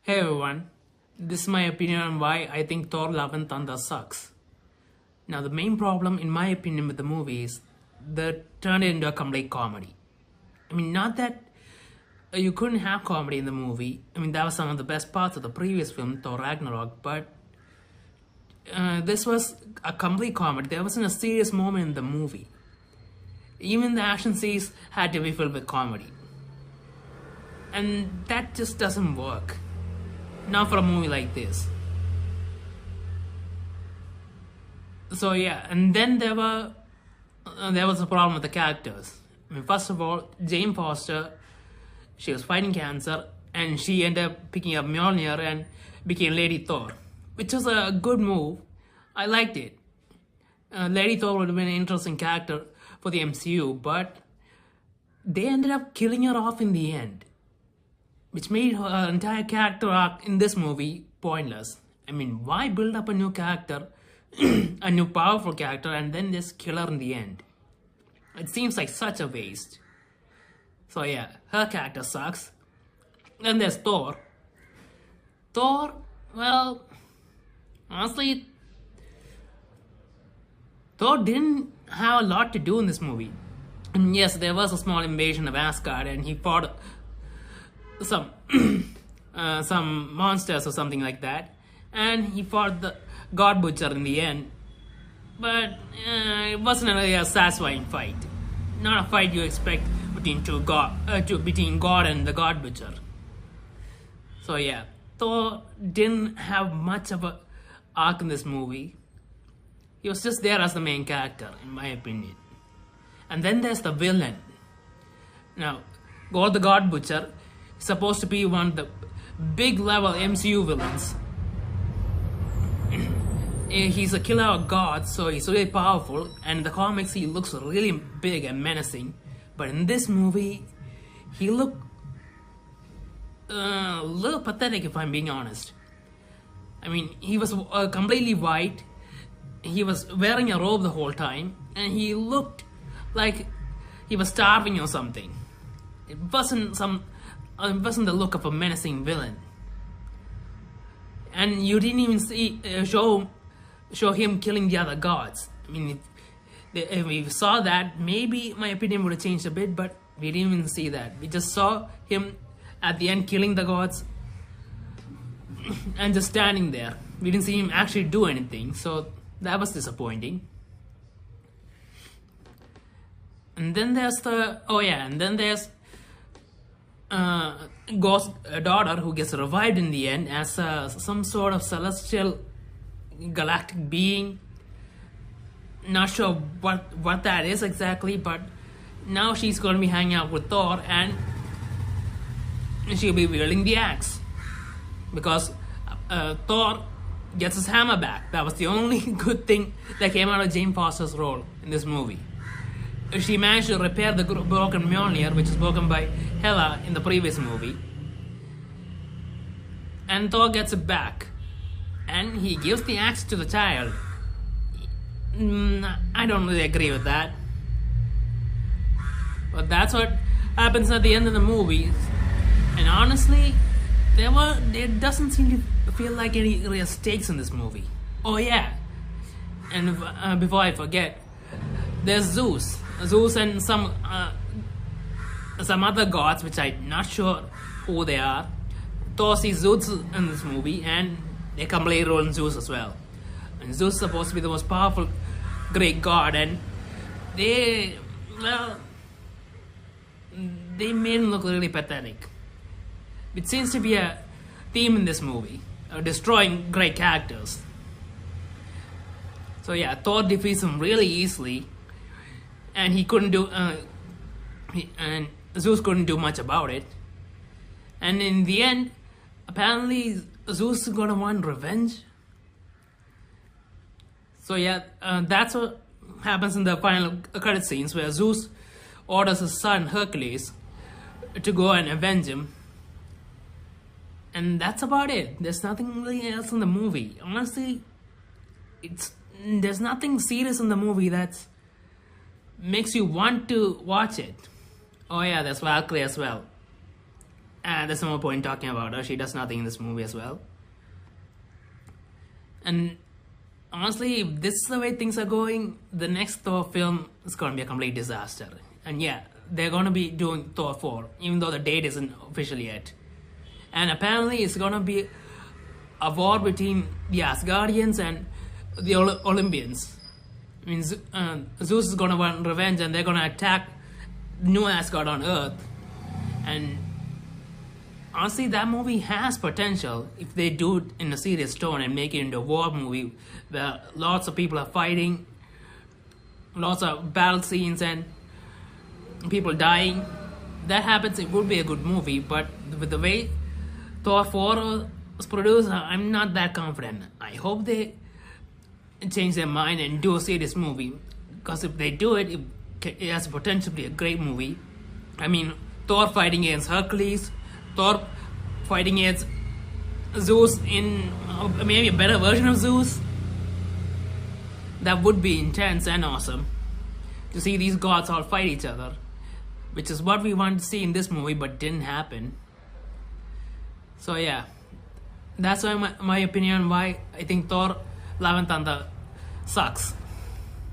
Hey everyone, this is my opinion on why I think Thor Love and Thunder sucks. Now, the main problem, in my opinion, with the movie is they turned it into a complete comedy. I mean, not that you couldn't have comedy in the movie. I mean, that was some of the best parts of the previous film, Thor Ragnarok, but this was a complete comedy. There wasn't a serious moment in the movie. Even the action scenes had to be filled with comedy. And that just doesn't work. Not for a movie like this. So yeah, and then there was a problem with the characters. I mean, first of all, Jane Foster, she was fighting cancer, and she ended up picking up Mjolnir and became Lady Thor, which was a good move. I liked it. Lady Thor would have been an interesting character for the MCU, but they ended up killing her off in the end, which made her entire character arc in this movie pointless. I mean, why build up a new character, a new powerful character, and then just kill her in the end? It seems like such a waste. So yeah, her character sucks. Then there's Thor. Thor, well, honestly, Thor didn't have a lot to do in this movie. And yes, there was a small invasion of Asgard, and he fought some monsters or something like that, and he fought the God Butcher in the end, but it wasn't really a satisfying fight. Not a fight you expect between between God and the God Butcher. So yeah, Thor didn't have much of a arc in this movie. He was just there as the main character, in my opinion. And then there's the villain. Now, God the God Butcher supposed to be one of the big level MCU villains. He's a killer of gods, so he's really powerful, and in the comics he looks really big and menacing. But in this movie, he looked a little pathetic, if I'm being honest. I mean, he was completely white, he was wearing a robe the whole time, and he looked like he was starving or something. It wasn't the look of a menacing villain. And you didn't even show him killing the other gods. I mean, if we saw that, maybe my opinion would have changed a bit, but we didn't even see that. We just saw him at the end killing the gods and just standing there. We didn't see him actually do anything, so that was disappointing. And then there's God's daughter, who gets revived in the end as some sort of celestial galactic being. Not sure what that is exactly, but now she's going to be hanging out with Thor, and she'll be wielding the axe, because Thor gets his hammer back. That was the only good thing that came out of Jane Foster's role in this movie. She managed to repair the broken Mjolnir, which was broken by Hela in the previous movie. And Thor gets it back. And he gives the axe to the child. I don't really agree with that. But that's what happens at the end of the movie. And honestly, there doesn't seem to feel like any real stakes in this movie. Oh yeah. And before I forget, there's Zeus and some other gods, which I'm not sure who they are. Thor sees Zeus in this movie, and they come later on Zeus as well. And Zeus is supposed to be the most powerful Greek god, and they made him look really pathetic. It seems to be a theme in this movie, destroying great characters. So yeah, Thor defeats him really easily, and and Zeus couldn't do much about it. And in the end, apparently Zeus is gonna want revenge. So yeah, that's what happens in the final credit scenes, where Zeus orders his son Hercules to go and avenge him. And that's about it. There's nothing really else in the movie. Honestly, there's nothing serious in the movie that makes you want to watch it. Oh yeah, there's Valkyrie as well. And there's no point talking about her. She does nothing in this movie as well. And honestly, if this is the way things are going, the next Thor film is going to be a complete disaster. And yeah, they're going to be doing Thor 4, even though the date isn't official yet. And apparently it's going to be a war between the Asgardians and the Olympians. I mean, Zeus is going to want revenge, and they're going to attack New Asgard on Earth. And honestly, that movie has potential if they do it in a serious tone and make it into a war movie where lots of people are fighting, lots of battle scenes and people dying. That happens, it would be a good movie. But with the way Thor 4 was produced, I'm not that confident. I hope they change their mind and do a serious movie, because if they do it, it has potential to be a great movie. I mean, Thor fighting against Hercules, Thor fighting against Zeus in maybe a better version of Zeus. That would be intense and awesome to see these gods all fight each other, which is what we wanted to see in this movie but didn't happen. So yeah, that's why my opinion on why I think Thor Love and Thunder sucks.